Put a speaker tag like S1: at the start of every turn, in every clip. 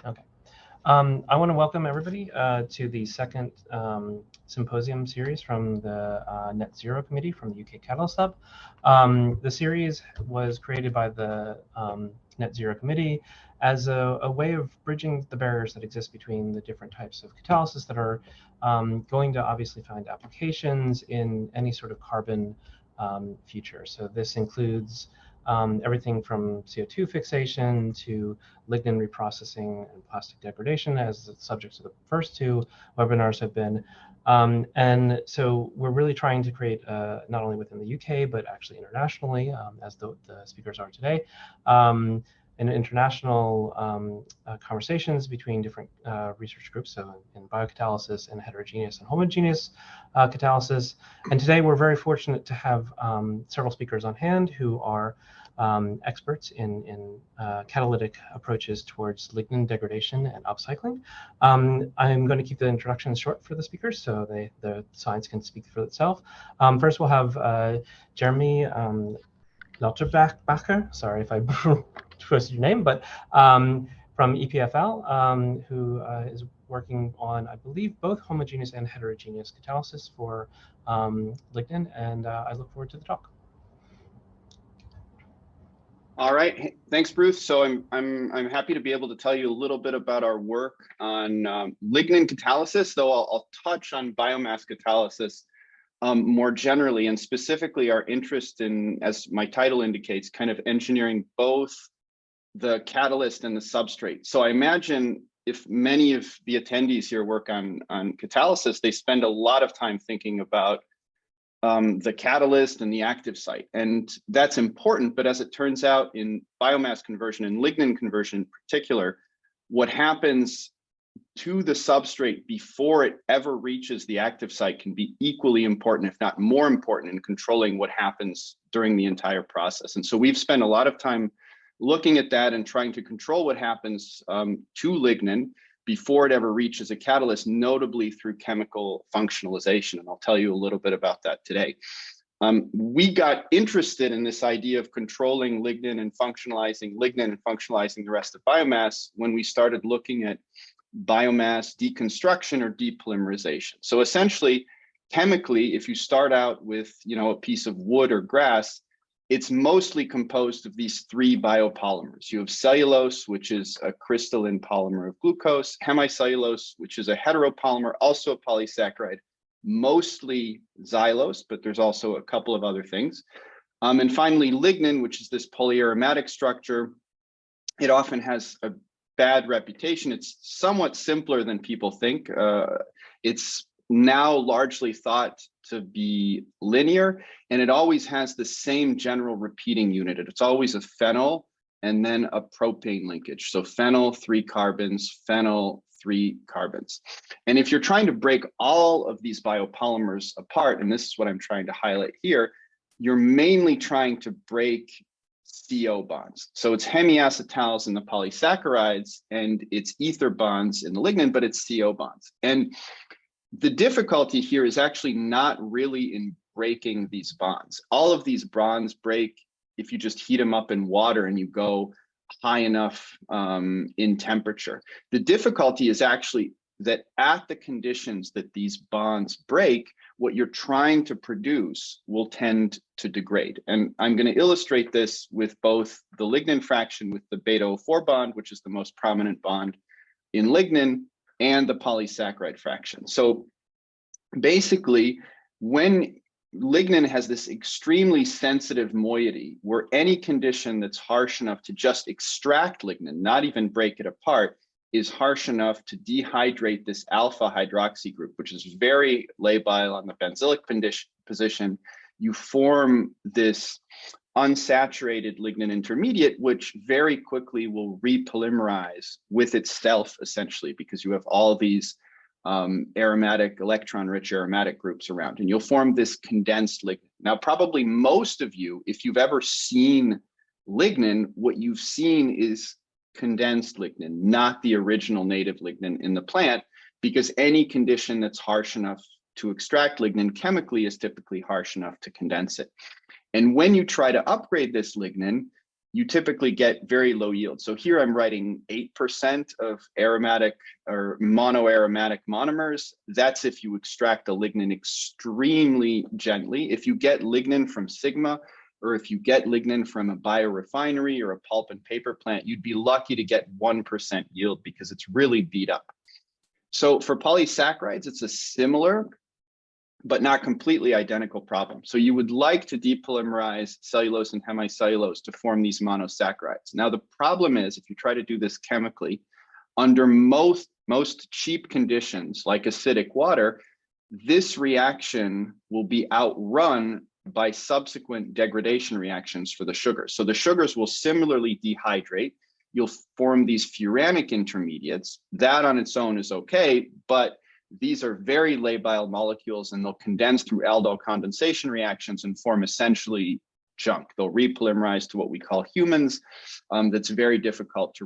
S1: Okay. I want to welcome everybody to the second symposium series from the Net Zero Committee from the UK Catalyst Lab. The series was created by the Net Zero Committee as a way of bridging the barriers that exist between the different types of catalysis that are going to obviously find applications in any sort of carbon future. So this includes everything from CO2 fixation to lignin reprocessing and plastic degradation, as the subjects of the first two webinars have been. And so we're really trying to create, not only within the UK, but actually internationally, as the speakers are today, in international conversations between different research groups, so in biocatalysis and heterogeneous and homogeneous catalysis. And today we're very fortunate to have several speakers on hand who are experts in catalytic approaches towards lignin degradation and upcycling. I'm going to keep the introductions short for the speakers so the science can speak for itself. First we'll have Jeremy Luterbacher, sorry if I twisted your name, but from EPFL, who is working on, I believe, both homogeneous and heterogeneous catalysis for lignin, and I look forward to the talk.
S2: All right, thanks, Bruce. So I'm happy to be able to tell you a little bit about our work on lignin catalysis, though I'll touch on biomass catalysis more generally, and specifically our interest in, as my title indicates, kind of engineering both the catalyst and the substrate. So I imagine if many of the attendees here work on catalysis, they spend a lot of time thinking about the catalyst and the active site. And that's important, but as it turns out in biomass conversion and lignin conversion in particular, what happens to the substrate before it ever reaches the active site can be equally important, if not more important, in controlling what happens during the entire process. And so we've spent a lot of time looking at that and trying to control what happens to lignin before it ever reaches a catalyst, notably through chemical functionalization. And I'll tell you a little bit about that today. We got interested in this idea of controlling lignin and functionalizing the rest of biomass when we started looking at biomass deconstruction or depolymerization. So essentially, chemically, if you start out with a piece of wood or grass, it's mostly composed of these three biopolymers. You have cellulose, which is a crystalline polymer of glucose, hemicellulose, which is a heteropolymer, also a polysaccharide, mostly xylose, but there's also a couple of other things. And finally, lignin, which is this polyaromatic structure. It often has a bad reputation. It's somewhat simpler than people think. It's now largely thought to be linear, and it always has the same general repeating unit. It's always a phenyl and then a propane linkage. So phenyl, 3 carbons, phenyl, 3 carbons. And if you're trying to break all of these biopolymers apart, and this is what I'm trying to highlight here, you're mainly trying to break CO bonds. So it's hemiacetals in the polysaccharides and it's ether bonds in the lignin, but it's CO bonds. And the difficulty here is actually not really in breaking these bonds. All of these bonds break if you just heat them up in water and you go high enough in temperature. The difficulty is actually that at the conditions that these bonds break, what you're trying to produce will tend to degrade. And I'm going to illustrate this with both the lignin fraction with the beta O4 bond, which is the most prominent bond in lignin, and the polysaccharide fraction. So basically, when lignin has this extremely sensitive moiety, where any condition that's harsh enough to just extract lignin, not even break it apart, is harsh enough to dehydrate this alpha hydroxy group, which is very labile on the benzylic position. You form this unsaturated lignin intermediate, which very quickly will repolymerize with itself, essentially, because you have all these aromatic, electron-rich aromatic groups around, and you'll form this condensed lignin. Now, probably most of you, if you've ever seen lignin, what you've seen is condensed lignin, not the original native lignin in the plant, because any condition that's harsh enough to extract lignin chemically is typically harsh enough to condense it. And when you try to upgrade this lignin, you typically get very low yield. So here I'm writing 8% of aromatic or monoaromatic monomers. That's if you extract a lignin extremely gently. If you get lignin from Sigma, or if you get lignin from a biorefinery or a pulp and paper plant, you'd be lucky to get 1% yield because it's really beat up. So for polysaccharides, it's a similar but not completely identical problem. So you would like to depolymerize cellulose and hemicellulose to form these monosaccharides. Now, the problem is if you try to do this chemically, under most cheap conditions like acidic water, this reaction will be outrun by subsequent degradation reactions for the sugars. So the sugars will similarly dehydrate. You'll form these furanic intermediates. That on its own is okay, but these are very labile molecules and they'll condense through aldol condensation reactions and form essentially junk. They'll repolymerize to what we call humans. That's very difficult to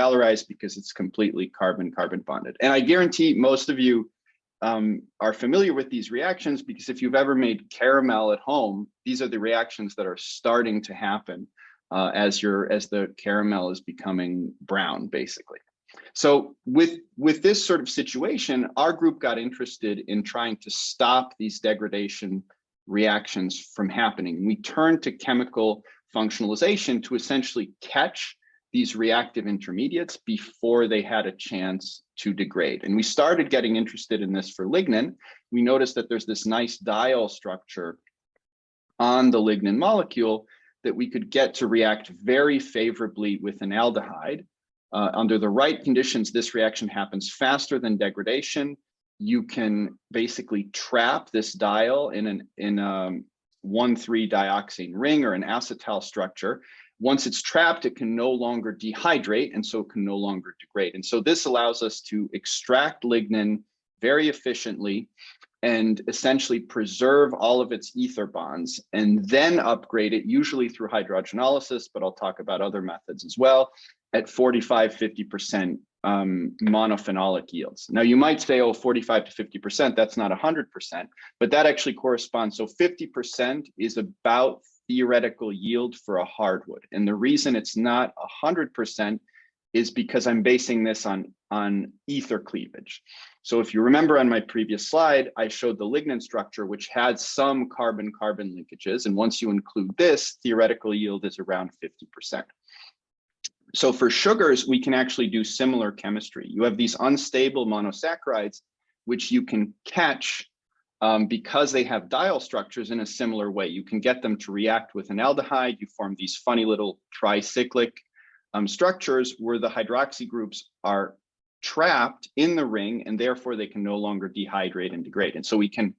S2: valorize because it's completely carbon-carbon bonded. And I guarantee most of you are familiar with these reactions because if you've ever made caramel at home, these are the reactions that are starting to happen as the caramel is becoming brown, basically. So with this sort of situation, our group got interested in trying to stop these degradation reactions from happening. We turned to chemical functionalization to essentially catch these reactive intermediates before they had a chance to degrade. And we started getting interested in this for lignin. We noticed that there's this nice diol structure on the lignin molecule that we could get to react very favorably with an aldehyde. Under the right conditions, this reaction happens faster than degradation. You can basically trap this diol in a 1,3-dioxane ring or an acetal structure. Once it's trapped, it can no longer dehydrate, and so it can no longer degrade. And so this allows us to extract lignin very efficiently and essentially preserve all of its ether bonds and then upgrade it, usually through hydrogenolysis, but I'll talk about other methods as well, at 45–50% monophenolic yields. Now you might say, oh, 45 to 50%, that's not 100%, but that actually corresponds. So 50% is about theoretical yield for a hardwood. And the reason it's not 100% is because I'm basing this on ether cleavage. So if you remember on my previous slide, I showed the lignin structure, which had some carbon-carbon linkages. And once you include this, theoretical yield is around 50%. So for sugars, we can actually do similar chemistry. You have these unstable monosaccharides, which you can catch because they have diol structures in a similar way. You can get them to react with an aldehyde. You form these funny little tricyclic structures where the hydroxy groups are trapped in the ring and therefore they can no longer dehydrate and degrade. And so we can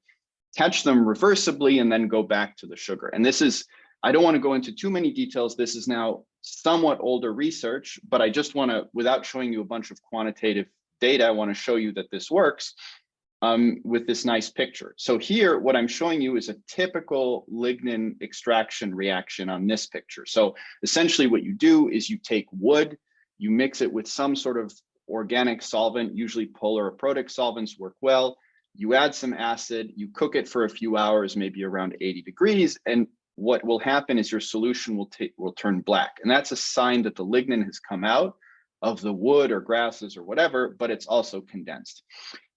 S2: catch them reversibly and then go back to the sugar. And this is, I don't want to go into too many details. This is now somewhat older research, but I just want to, without showing you a bunch of quantitative data, I want to show you that this works with this nice picture. So here, what I'm showing you is a typical lignin extraction reaction on this picture. So essentially what you do is you take wood, you mix it with some sort of organic solvent, usually polar or protic solvents work well. You add some acid, you cook it for a few hours, maybe around 80 degrees, and what will happen is your solution will turn black. And that's a sign that the lignin has come out of the wood or grasses or whatever, but it's also condensed.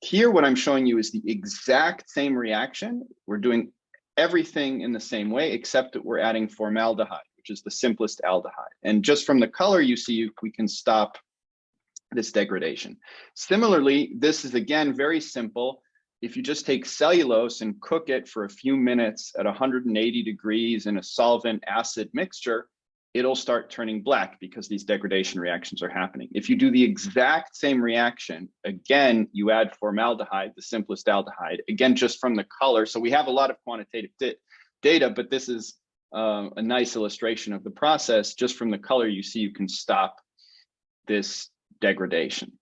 S2: Here, what I'm showing you is the exact same reaction. We're doing everything in the same way, except that we're adding formaldehyde, which is the simplest aldehyde. And just from the color you see, we can stop this degradation. Similarly, this is again very simple. If you just take cellulose and cook it for a few minutes at 180 degrees in a solvent acid mixture, it'll start turning black because these degradation reactions are happening. If you do the exact same reaction, again, you add formaldehyde, the simplest aldehyde, again, just from the color. So we have a lot of quantitative data, but this is a nice illustration of the process. Just from the color you see, you can stop this degradation.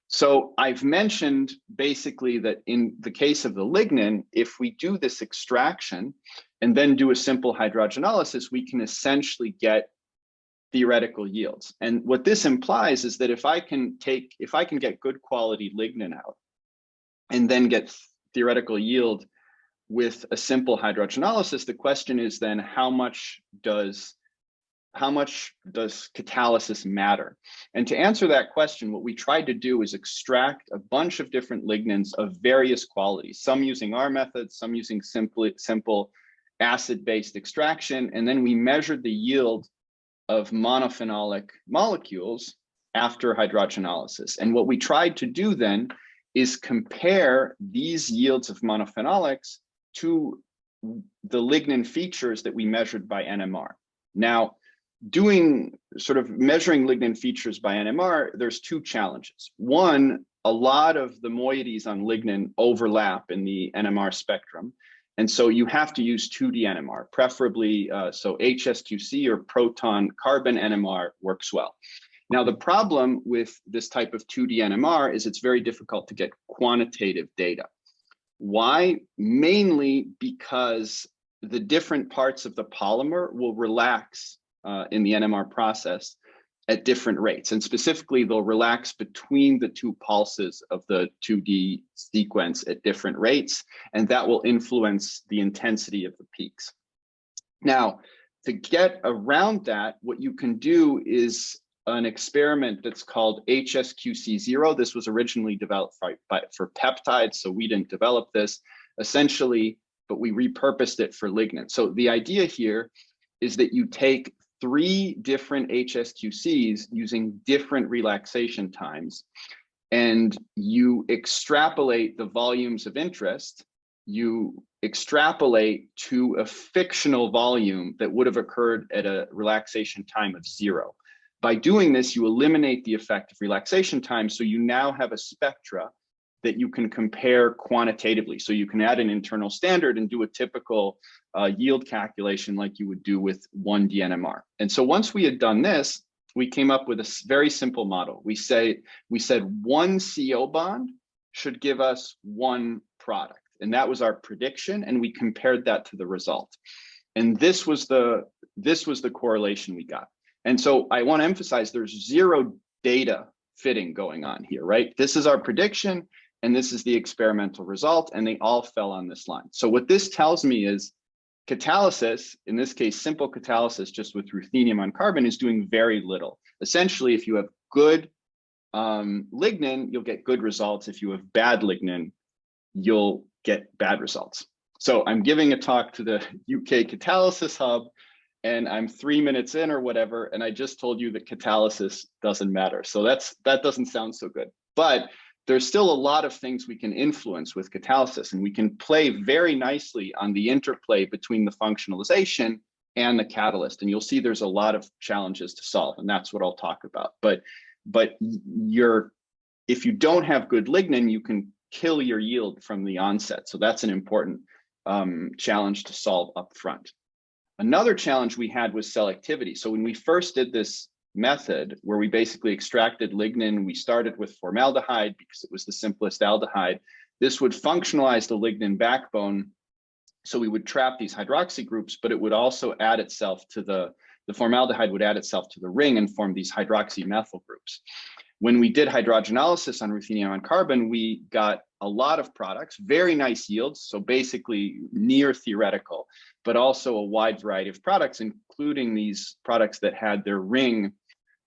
S2: So I've mentioned basically that in the case of the lignin, if we do this extraction and then do a simple hydrogenolysis, we can essentially get theoretical yields. And what this implies is that if I can get good quality lignin out and then get theoretical yield with a simple hydrogenolysis, the question is then how much does how much does catalysis matter? And to answer that question, what we tried to do is extract a bunch of different lignins of various qualities, some using our method, some using simple acid-based extraction. And then we measured the yield of monophenolic molecules after hydrogenalysis. And what we tried to do then is compare these yields of monophenolics to the lignin features that we measured by NMR. Now, doing sort of measuring lignin features by NMR, there's two challenges. One, a lot of the moieties on lignin overlap in the NMR spectrum. And so you have to use 2D NMR, preferably so HSQC or proton carbon NMR works well. Now, the problem with this type of 2D NMR is it's very difficult to get quantitative data. Why? Mainly because the different parts of the polymer will relax in the NMR process at different rates. And specifically, they'll relax between the two pulses of the 2D sequence at different rates, and that will influence the intensity of the peaks. Now, to get around that, what you can do is an experiment that's called HSQC0. This was originally developed for peptides, so we didn't develop this essentially, but we repurposed it for lignin. So the idea here is that you take 3 different HSQCs using different relaxation times, and you extrapolate the volumes of interest. You extrapolate to a fictional volume that would have occurred at a relaxation time of 0. By doing this, you eliminate the effect of relaxation time, so you now have a spectra that you can compare quantitatively. So you can add an internal standard and do a typical yield calculation like you would do with 1D NMR. And so once we had done this, we came up with a very simple model. We said 1 CO bond should give us 1 product. And that was our prediction, and we compared that to the result. And this was the correlation we got. And so I want to emphasize there's 0 data fitting going on here, right? This is our prediction, and this is the experimental result, and they all fell on this line. So what this tells me is catalysis, in this case, simple catalysis just with ruthenium on carbon, is doing very little. Essentially, if you have good lignin, you'll get good results. If you have bad lignin, you'll get bad results. So I'm giving a talk to the UK Catalysis Hub, and I'm 3 minutes in or whatever, and I just told you that catalysis doesn't matter. So that doesn't sound so good. But there's still a lot of things we can influence with catalysis, and we can play very nicely on the interplay between the functionalization and the catalyst. And you'll see there's a lot of challenges to solve, and that's what I'll talk about. But if you don't have good lignin, you can kill your yield from the onset. So that's an important challenge to solve up front. Another challenge we had was selectivity. So when we first did this method where we basically extracted lignin, we started with formaldehyde because it was the simplest aldehyde. This would functionalize the lignin backbone. So we would trap these hydroxy groups, but it would also add itself to the formaldehyde would add itself to the ring and form these hydroxy methyl groups. When we did hydrogenalysis on ruthenium on carbon, we got a lot of products, very nice yields, so basically near theoretical, but also a wide variety of products, including these products that had their ring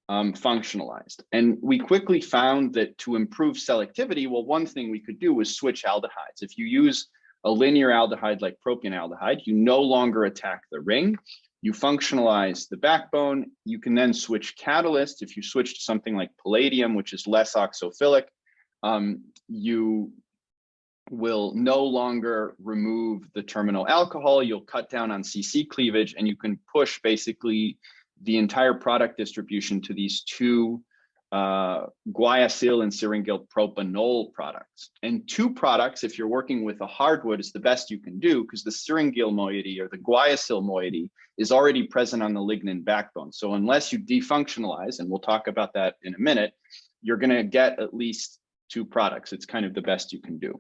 S2: functionalized. And we quickly found that to improve selectivity, well, one thing we could do was switch aldehydes. If you use a linear aldehyde like propionaldehyde, you no longer attack the ring. You functionalize the backbone. You can then switch catalyst. If you switch to something like palladium, which is less oxophilic, you will no longer remove the terminal alcohol. You'll cut down on CC cleavage, and you can push basically the entire product distribution to these 2 guaiacyl and syringyl propanol products. And 2 products, if you're working with a hardwood, is the best you can do because the syringyl moiety or the guaiacyl moiety is already present on the lignin backbone. So unless you defunctionalize, and we'll talk about that in a minute, you're going to get at least 2 products. It's kind of the best you can do.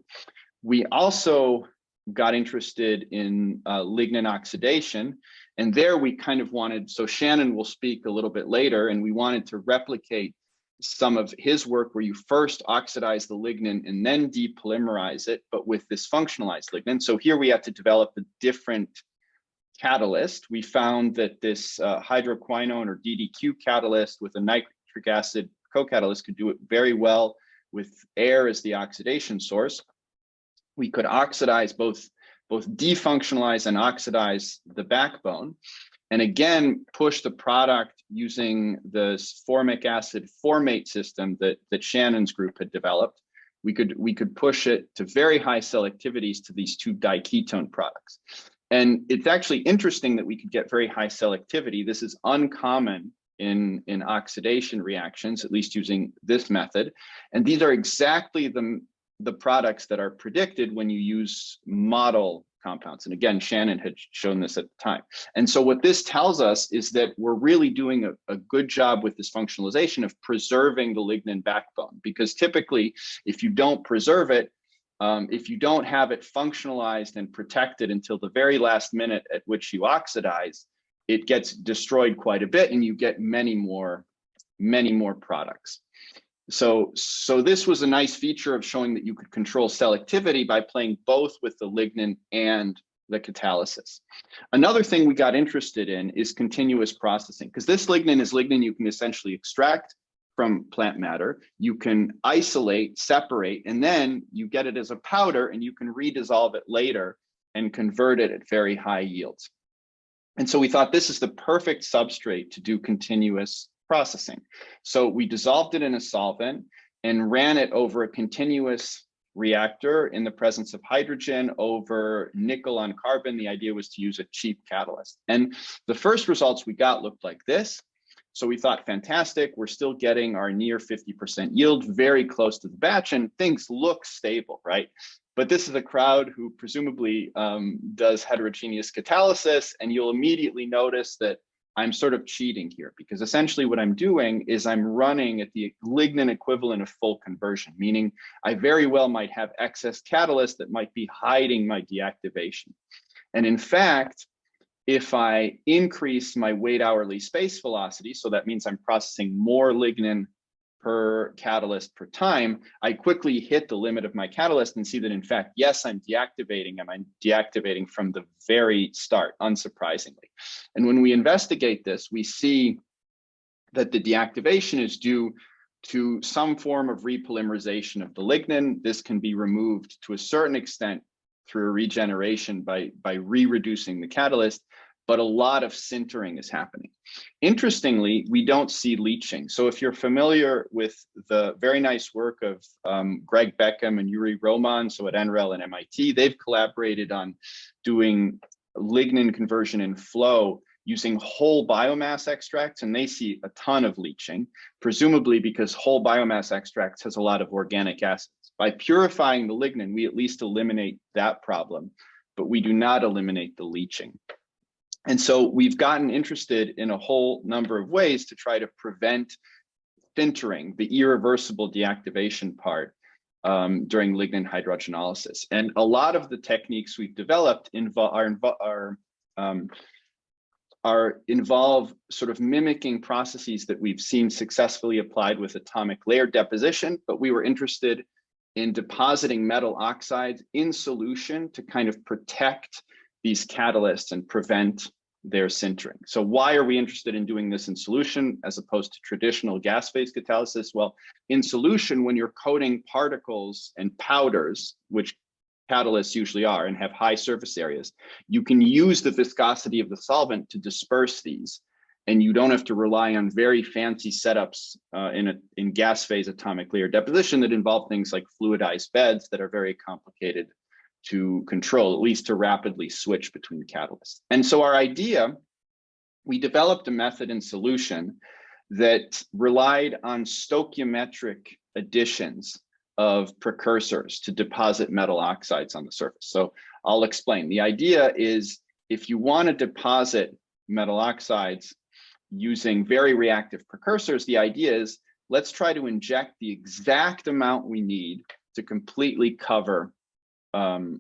S2: We also got interested in lignin oxidation, and there we kind of wanted, so Shannon will speak a little bit later, and we wanted to replicate some of his work where you first oxidize the lignin and then depolymerize it, but with this functionalized lignin. So here we had to develop a different catalyst, we found that this hydroquinone or DDQ catalyst with a nitric acid co-catalyst could do it very well with air as the oxidation source. We could oxidize both defunctionalize and oxidize the backbone, and again push the product using the formic acid formate system that Shannon's group had developed. We could push it to very high selectivities to these two diketone products. And it's actually interesting that we could get very high selectivity. This is uncommon in oxidation reactions, at least using this method. And these are exactly the products that are predicted when you use model compounds. And again, Shannon had shown this at the time. And so what this tells us is that we're really doing a good job with this functionalization of preserving the lignin backbone, because typically if you don't preserve it, if you don't have it functionalized and protected until the very last minute at which you oxidize, it gets destroyed quite a bit and you get many more products. So this was a nice feature of showing that you could control selectivity by playing both with the lignin and the catalysis. Another thing we got interested in is continuous processing, because this lignin is lignin you can essentially extract from plant matter, you can isolate, separate, and then you get it as a powder and you can redissolve it later and convert it at very high yields. And so we thought this is the perfect substrate to do continuous processing. So we dissolved it in a solvent and ran it over a continuous reactor in the presence of hydrogen over nickel on carbon. The idea was to use a cheap catalyst. And the first results we got looked like this. So we thought, fantastic, we're still getting our near 50% yield, very close to the batch, and things look stable, right? But this is a crowd who presumably does heterogeneous catalysis, and you'll immediately notice that I'm sort of cheating here, because essentially what I'm doing is I'm running at the lignin equivalent of full conversion, meaning I very well might have excess catalyst that might be hiding my deactivation. And in fact, if I increase my weight hourly space velocity, so that means I'm processing more lignin per catalyst per time, I quickly hit the limit of my catalyst and see that in fact, yes, I'm deactivating, and I'm deactivating from the very start, unsurprisingly. And when we investigate this, we see that the deactivation is due to some form of repolymerization of the lignin. This can be removed to a certain extent through a regeneration by re-reducing the catalyst, but a lot of sintering is happening. Interestingly, we don't see leaching. So if you're familiar with the very nice work of Greg Beckham and Yuri Roman, so at NREL and MIT, they've collaborated on doing lignin conversion in flow using whole biomass extracts, and they see a ton of leaching, presumably because whole biomass extracts has a lot of organic acids. By purifying the lignin, we at least eliminate that problem, but we do not eliminate the leaching. And so we've gotten interested in a whole number of ways to try to prevent sintering, the irreversible deactivation part during lignin hydrogenolysis. And a lot of the techniques we've developed involve sort of mimicking processes that we've seen successfully applied with atomic layer deposition, but we were interested in depositing metal oxides in solution to kind of protect these catalysts and prevent their sintering. So why are we interested in doing this in solution as opposed to traditional gas phase catalysis? Well, in solution, when you're coating particles and powders, which catalysts usually are and have high surface areas, you can use the viscosity of the solvent to disperse these. And you don't have to rely on very fancy setups in gas phase atomic layer deposition that involve things like fluidized beds that are very complicated to control, at least to rapidly switch between catalysts. And so our idea, we developed a method in solution that relied on stoichiometric additions of precursors to deposit metal oxides on the surface. So I'll explain. The idea is if you want to deposit metal oxides using very reactive precursors, the idea is let's try to inject the exact amount we need to completely cover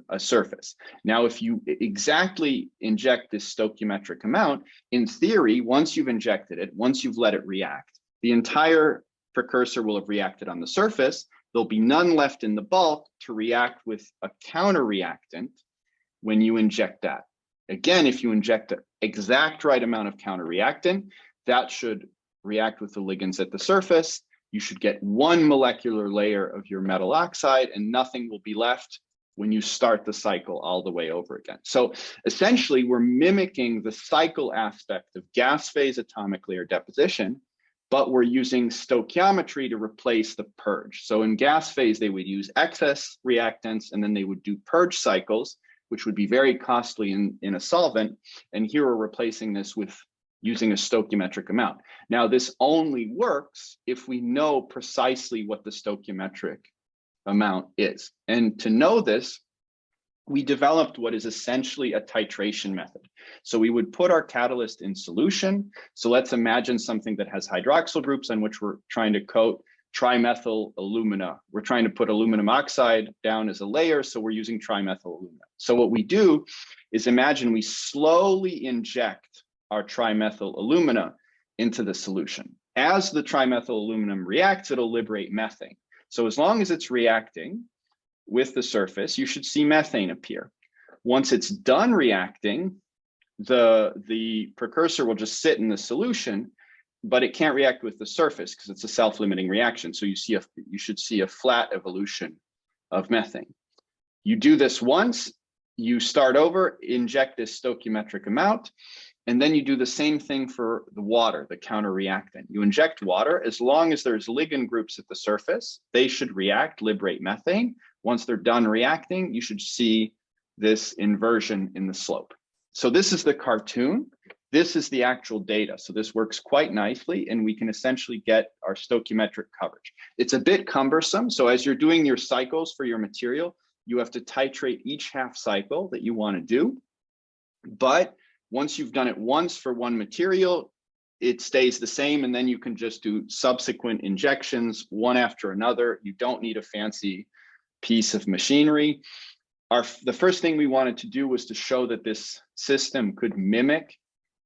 S2: a surface. Now, if you exactly inject this stoichiometric amount, in theory, once you've injected it, once you've let it react, the entire precursor will have reacted on the surface. There'll be none left in the bulk to react with a counter reactant when you inject that. Again, if you inject the exact right amount of counter-reactant, that should react with the ligands at the surface. You should get one molecular layer of your metal oxide and nothing will be left when you start the cycle all the way over again. So essentially, we're mimicking the cycle aspect of gas phase atomic layer deposition, but we're using stoichiometry to replace the purge. So in gas phase, they would use excess reactants and then they would do purge cycles, which would be very costly in a solvent. And here we're replacing this with using a stoichiometric amount. Now, this only works if we know precisely what the stoichiometric amount is. And to know this, we developed what is essentially a titration method. So we would put our catalyst in solution. So let's imagine something that has hydroxyl groups on which we're trying to coat trimethyl alumina. We're trying to put aluminum oxide down as a layer, so we're using trimethyl alumina. So what we do is imagine we slowly inject our trimethyl alumina into the solution. As the trimethyl aluminum reacts, it'll liberate methane. So as long as it's reacting with the surface, you should see methane appear. Once it's done reacting, the precursor will just sit in the solution, but it can't react with the surface because it's a self-limiting reaction. So you should see a flat evolution of methane. You do this once, you start over, inject this stoichiometric amount, and then you do the same thing for the water, the counter-reactant. You inject water, as long as there's ligand groups at the surface, they should react, liberate methane. Once they're done reacting, you should see this inversion in the slope. So this is the cartoon. This is the actual data. So this works quite nicely, and we can essentially get our stoichiometric coverage. It's a bit cumbersome. So as you're doing your cycles for your material, you have to titrate each half cycle that you want to do. But once you've done it once for one material, it stays the same, and then you can just do subsequent injections one after another. You don't need a fancy piece of machinery. The first thing we wanted to do was to show that this system could mimic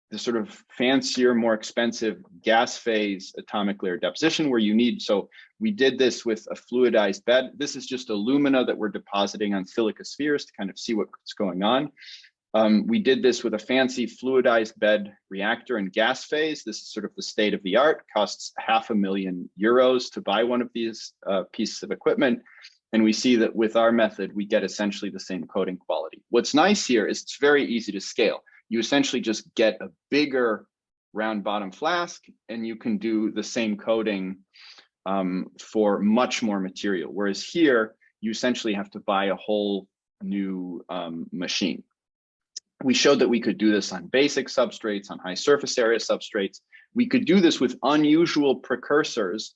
S2: the sort of fancier, more expensive gas phase atomic layer deposition where you need, so we did this with a fluidized bed. This is just alumina that we're depositing on silica spheres to kind of see what's going on. We did this with a fancy fluidized bed reactor in gas phase. This is sort of the state of the art, costs €500,000 to buy one of these pieces of equipment. And we see that with our method, we get essentially the same coating quality. What's nice here is it's very easy to scale. You essentially just get a bigger round bottom flask and you can do the same coating for much more material. Whereas here, you essentially have to buy a whole new machine. We showed that we could do this on basic substrates, on high surface area substrates. We could do this with unusual precursors,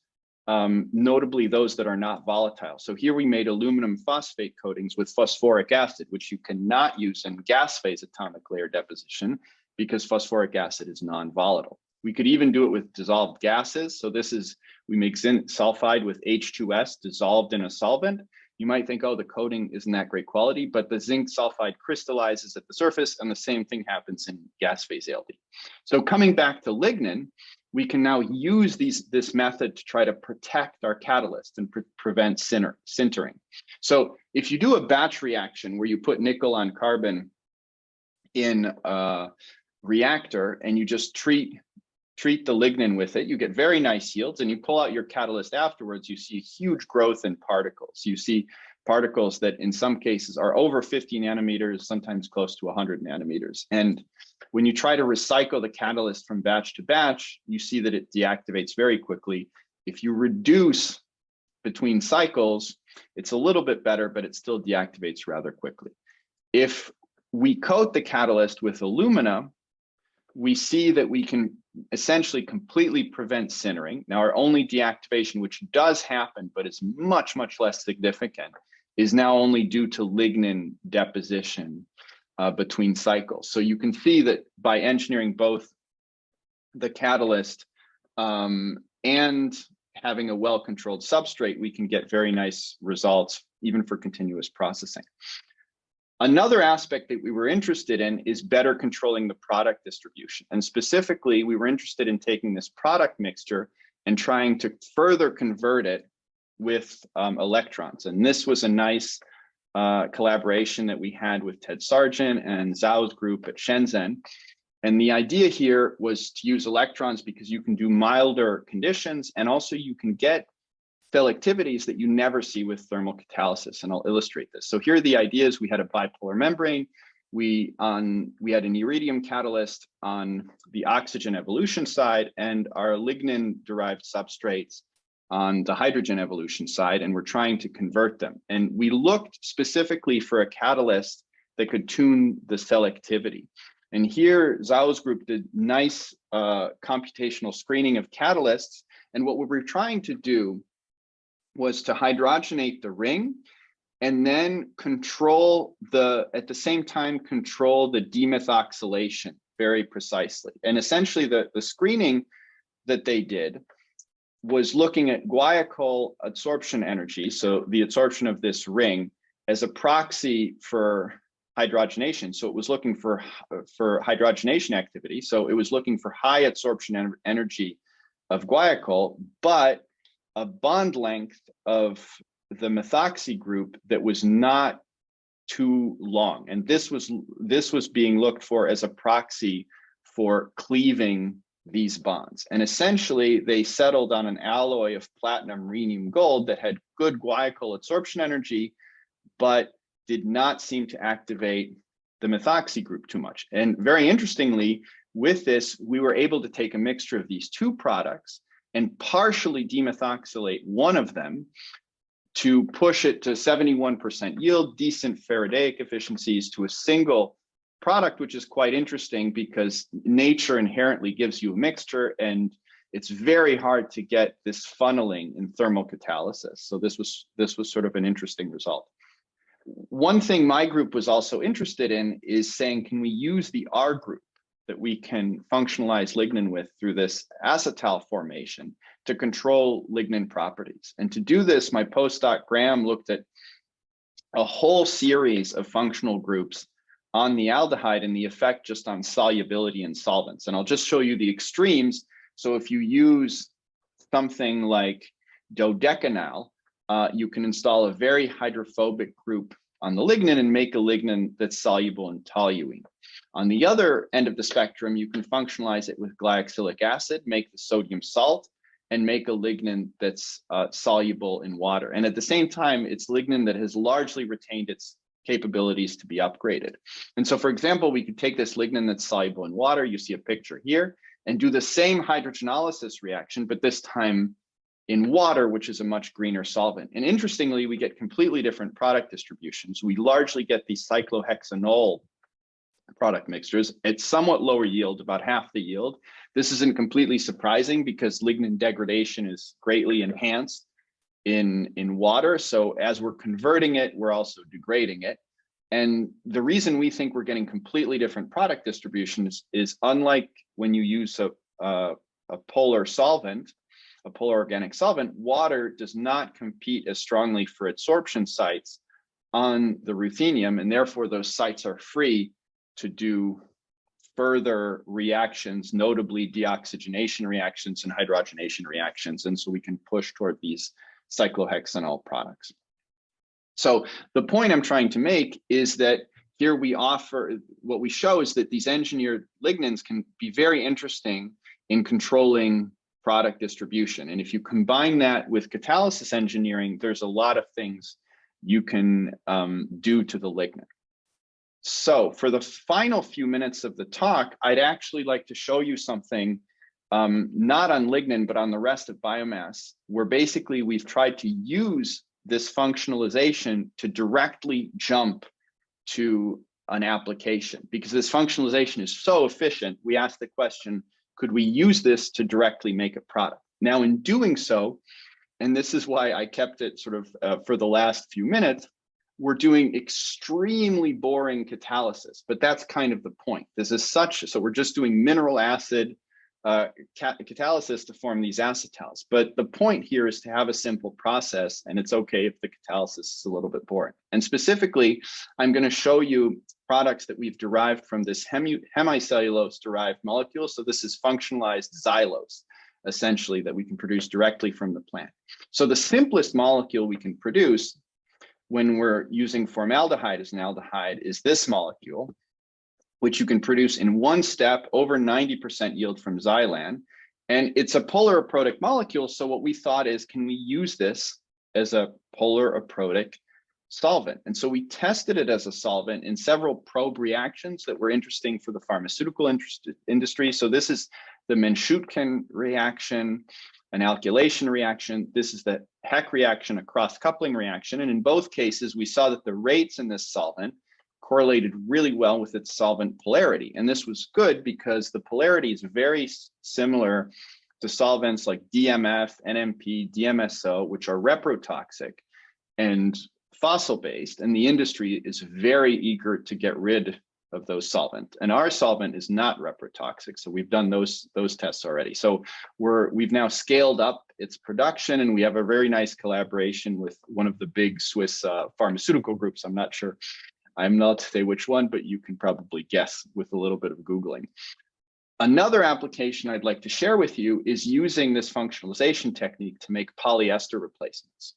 S2: notably those that are not volatile. So here we made aluminum phosphate coatings with phosphoric acid, which you cannot use in gas phase atomic layer deposition because phosphoric acid is non-volatile. We could even do it with dissolved gases. So this is, we make zinc sulfide with H2S dissolved in a solvent. You might think, oh, the coating isn't that great quality, but the zinc sulfide crystallizes at the surface and the same thing happens in gas phase ALD. So coming back to lignin, we can now use this method to try to protect our catalyst and prevent sintering. So if you do a batch reaction where you put nickel on carbon in a reactor and you just treat the lignin with it, you get very nice yields, and you pull out your catalyst afterwards, you see huge growth in particles. You see particles that in some cases are over 50 nanometers, sometimes close to 100 nanometers. And when you try to recycle the catalyst from batch to batch, you see that it deactivates very quickly. If you reduce between cycles, it's a little bit better, but it still deactivates rather quickly. If we coat the catalyst with alumina, we see that we can essentially completely prevent sintering. Now, our only deactivation, which does happen, but is much, much less significant, is now only due to lignin deposition between cycles. So you can see that by engineering both the catalyst and having a well-controlled substrate, we can get very nice results, even for continuous processing. Another aspect that we were interested in is better controlling the product distribution. And specifically, we were interested in taking this product mixture and trying to further convert it with electrons. And this was a nice collaboration that we had with Ted Sargent and Zhao's group at Shenzhen. And the idea here was to use electrons because you can do milder conditions, and also you can get selectivities that you never see with thermal catalysis. And I'll illustrate this. So here are the ideas. We had a bipolar membrane. We had an iridium catalyst on the oxygen evolution side, and our lignin derived substrates on the hydrogen evolution side, and we're trying to convert them. And we looked specifically for a catalyst that could tune the selectivity. And here, Zhao's group did nice computational screening of catalysts. And what we were trying to do was to hydrogenate the ring and then control at the same time, control the demethoxylation very precisely. And essentially the screening that they did was looking at guaiacol adsorption energy, so the adsorption of this ring, as a proxy for hydrogenation. So it was looking for hydrogenation activity. So it was looking for high adsorption energy of guaiacol, but a bond length of the methoxy group that was not too long. And this was being looked for as a proxy for cleaving these bonds. And essentially they settled on an alloy of platinum, rhenium, gold that had good guaiacol adsorption energy, but did not seem to activate the methoxy group too much. And very interestingly, with this, we were able to take a mixture of these two products and partially demethoxylate one of them to push it to 71% yield, decent Faradaic efficiencies to a single product, which is quite interesting because nature inherently gives you a mixture, and it's very hard to get this funneling in thermal catalysis. So this was sort of an interesting result. One thing my group was also interested in is saying, can we use the R group that we can functionalize lignin with through this acetal formation to control lignin properties? And to do this, my postdoc Graham looked at a whole series of functional groups on the aldehyde and the effect just on solubility in solvents. And I'll just show you the extremes. So if you use something like dodecanal, you can install a very hydrophobic group on the lignin and make a lignin that's soluble in toluene. On the other end of the spectrum, you can functionalize it with glyoxylic acid, make the sodium salt, and make a lignin that's soluble in water. And at the same time, it's lignin that has largely retained its capabilities to be upgraded. And so, for example, we could take this lignin that's soluble in water, you see a picture here, and do the same hydrogenolysis reaction, but this time in water, which is a much greener solvent. And interestingly, we get completely different product distributions. We largely get these cyclohexanol product mixtures at somewhat lower yield, about half the yield. This isn't completely surprising because lignin degradation is greatly enhanced in water. So as we're converting it, we're also degrading it. And the reason we think we're getting completely different product distributions is unlike when you use a polar solvent, a polar organic solvent, water does not compete as strongly for adsorption sites on the ruthenium, and therefore those sites are free to do further reactions, notably deoxygenation reactions and hydrogenation reactions. And so we can push toward these cyclohexanol products. So the point I'm trying to make is that here we offer, what we show is that these engineered lignins can be very interesting in controlling product distribution. And if you combine that with catalysis engineering, there's a lot of things you can do to the lignin. So for the final few minutes of the talk, I'd actually like to show you something, not on lignin, but on the rest of biomass, where basically we've tried to use this functionalization to directly jump to an application. Because this functionalization is so efficient, we asked the question, could we use this to directly make a product? Now in doing so, and this is why I kept it sort of for the last few minutes, we're doing extremely boring catalysis, but that's kind of the point. This is such, so we're just doing mineral acid catalysis to form these acetals. But the point here is to have a simple process, and it's okay if the catalysis is a little bit boring. And specifically, I'm going to show you products that we've derived from this hemicellulose derived molecule. So this is functionalized xylose, essentially, that we can produce directly from the plant. So the simplest molecule we can produce when we're using formaldehyde as an aldehyde is this molecule, which you can produce in one step, over 90% yield from xylan. And it's a polar aprotic molecule. So what we thought is, can we use this as a polar aprotic solvent? And so we tested it as a solvent in several probe reactions that were interesting for the pharmaceutical industry. So this is the Menschutken reaction, an alkylation reaction. This is the Heck reaction, a cross-coupling reaction. And in both cases, we saw that the rates in this solvent correlated really well with its solvent polarity. And this was good because the polarity is very similar to solvents like DMF, NMP, DMSO, which are reprotoxic and fossil-based. And the industry is very eager to get rid of those solvents. And our solvent is not reprotoxic. So we've done those tests already. So we've now scaled up its production, and we have a very nice collaboration with one of the big Swiss pharmaceutical groups. I'm not sure. I'm not to say which one, but you can probably guess with a little bit of Googling. Another application I'd like to share with you is using this functionalization technique to make polyester replacements.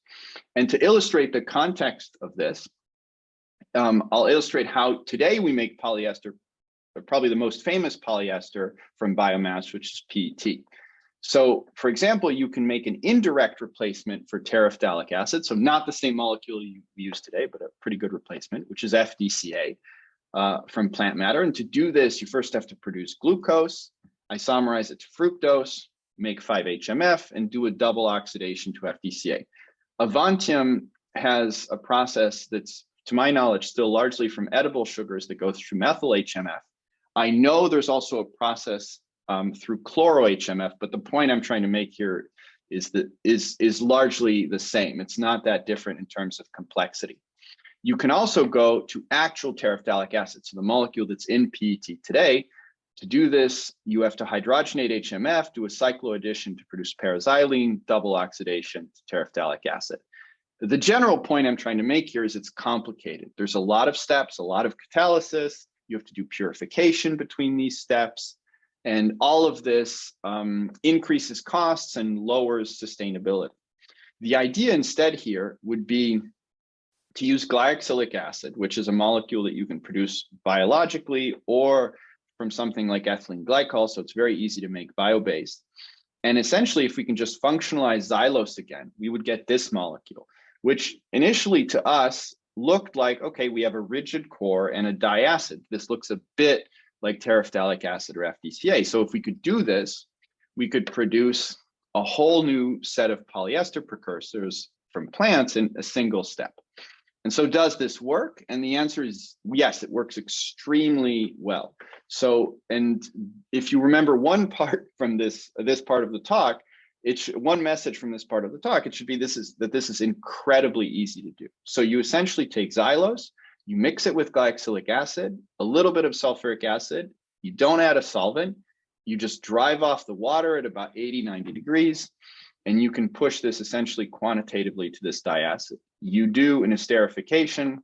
S2: And to illustrate the context of this, I'll illustrate how today we make polyester, probably the most famous polyester from biomass, which is PET. So for example, you can make an indirect replacement for terephthalic acid. So not the same molecule you use today, but a pretty good replacement, which is FDCA from plant matter. And to do this, you first have to produce glucose, isomerize it to fructose, make 5-HMF, and do a double oxidation to FDCA. Avantium has a process that's, to my knowledge, still largely from edible sugars that goes through methyl HMF. I know there's also a process through chloro-HMF, but the point I'm trying to make here is that is largely the same. It's not that different in terms of complexity. You can also go to actual terephthalic acid, so the molecule that's in PET today. To do this, you have to hydrogenate HMF, do a cycloaddition to produce paraxylene, double oxidation to terephthalic acid. The general point I'm trying to make here is it's complicated. There's a lot of steps, a lot of catalysis. You have to do purification between these steps. And all of this increases costs and lowers sustainability. The idea instead here would be to use glyoxylic acid, which is a molecule that you can produce biologically or from something like ethylene glycol. So it's very easy to make bio-based. And essentially, if we can just functionalize xylose again, we would get this molecule, which initially to us looked like, okay, we have a rigid core and a diacid. This looks a bit like terephthalic acid or FDCA. So if we could do this, we could produce a whole new set of polyester precursors from plants in a single step. And so does this work? And the answer is yes, it works extremely well. So, and if you remember one part from this part of the talk, one message from this part of the talk, it should be this is incredibly easy to do. So you essentially take xylose, you mix it with glyoxylic acid, a little bit of sulfuric acid, you don't add a solvent, you just drive off the water at about 80, 90 degrees, and you can push this essentially quantitatively to this diacid. You do an esterification,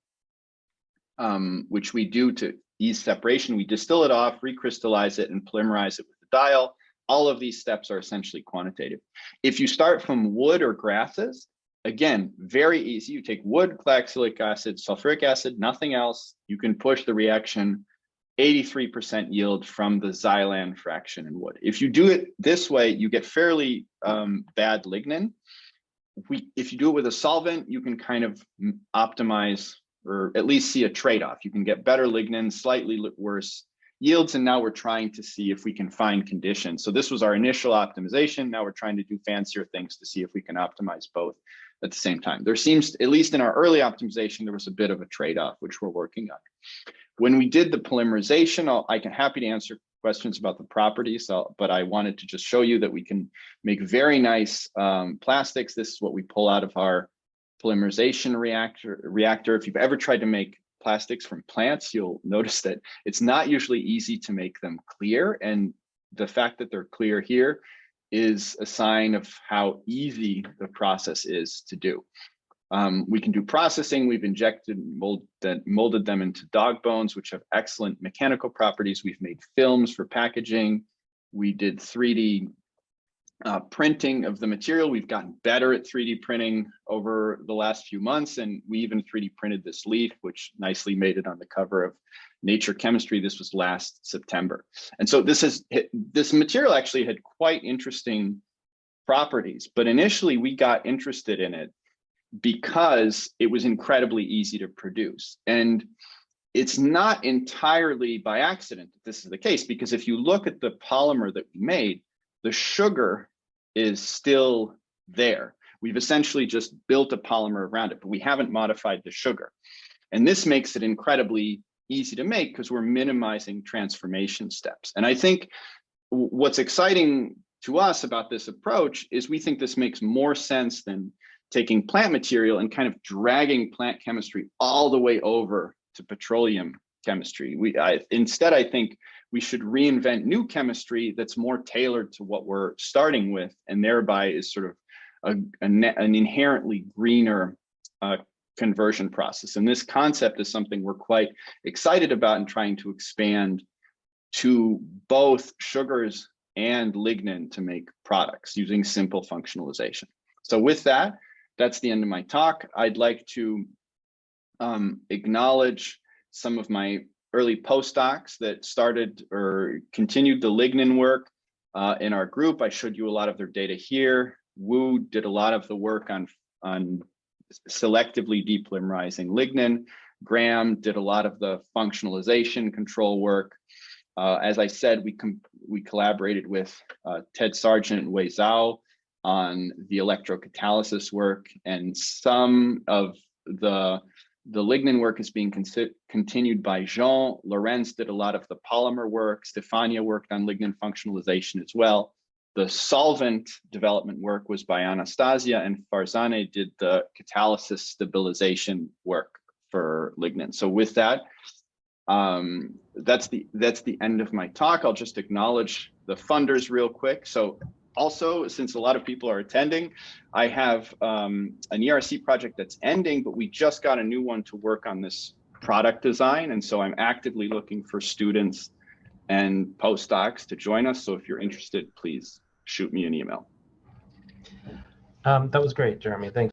S2: which we do to ease separation. We distill it off, recrystallize it, and polymerize it with the dial. All of these steps are essentially quantitative. If you start from wood or grasses, again, very easy. You take wood, glyoxylic acid, sulfuric acid, nothing else. You can push the reaction 83% yield from the xylan fraction in wood. If you do it this way, you get fairly bad lignin. If you do it with a solvent, you can kind of optimize or at least see a trade-off. You can get better lignin, slightly worse yields, and now we're trying to see if we can find conditions. So this was our initial optimization. Now we're trying to do fancier things to see if we can optimize both at the same time. There seems, at least in our early optimization, there was a bit of a trade-off, which we're working on. When we did the polymerization, I can happy to answer questions about the properties, but I wanted to just show you that we can make very nice plastics. This is what we pull out of our polymerization reactor. If you've ever tried to make plastics from plants, you'll notice that it's not usually easy to make them clear. And the fact that they're clear here is a sign of how easy the process is to do. We can do processing. We've injected molded them into dog bones, which have excellent mechanical properties. We've made films for packaging. We did 3D printing of the material. We've gotten better at 3D printing over the last few months, and we even 3D printed this leaf, which nicely made it on the cover of Nature Chemistry. This was last September. And so this material actually had quite interesting properties, but initially we got interested in it because it was incredibly easy to produce. And it's not entirely by accident that this is the case, because if you look at the polymer that we made, the sugar is still there. We've essentially just built a polymer around it, but we haven't modified the sugar. And this makes it incredibly easy to make because we're minimizing transformation steps. And I think what's exciting to us about this approach is we think this makes more sense than taking plant material and kind of dragging plant chemistry all the way over to petroleum chemistry. Instead, I think we should reinvent new chemistry that's more tailored to what we're starting with, and thereby is sort of an inherently greener conversion process. And this concept is something we're quite excited about and trying to expand to both sugars and lignin to make products using simple functionalization. So with that, that's the end of my talk. I'd like to acknowledge some of my early postdocs that started or continued the lignin work in our group. I showed you a lot of their data here. Wu did a lot of the work on selectively depolymerizing lignin. Graham did a lot of the functionalization control work. As I said, we collaborated with Ted Sargent and Wei Zhao on the electrocatalysis work, and some of the lignin work is being continued by Jean. Lorenz did a lot of the polymer work. Stefania worked on lignin functionalization as well. The solvent development work was by Anastasia, and Farzaneh did the catalysis stabilization work for lignin. So with that, that's the end of my talk. I'll just acknowledge the funders real quick. So also, since a lot of people are attending, I have an ERC project that's ending, but we just got a new one to work on this product design. And so I'm actively looking for students and postdocs to join us. So if you're interested, please shoot me an email.
S1: That was great, Jeremy. Thanks.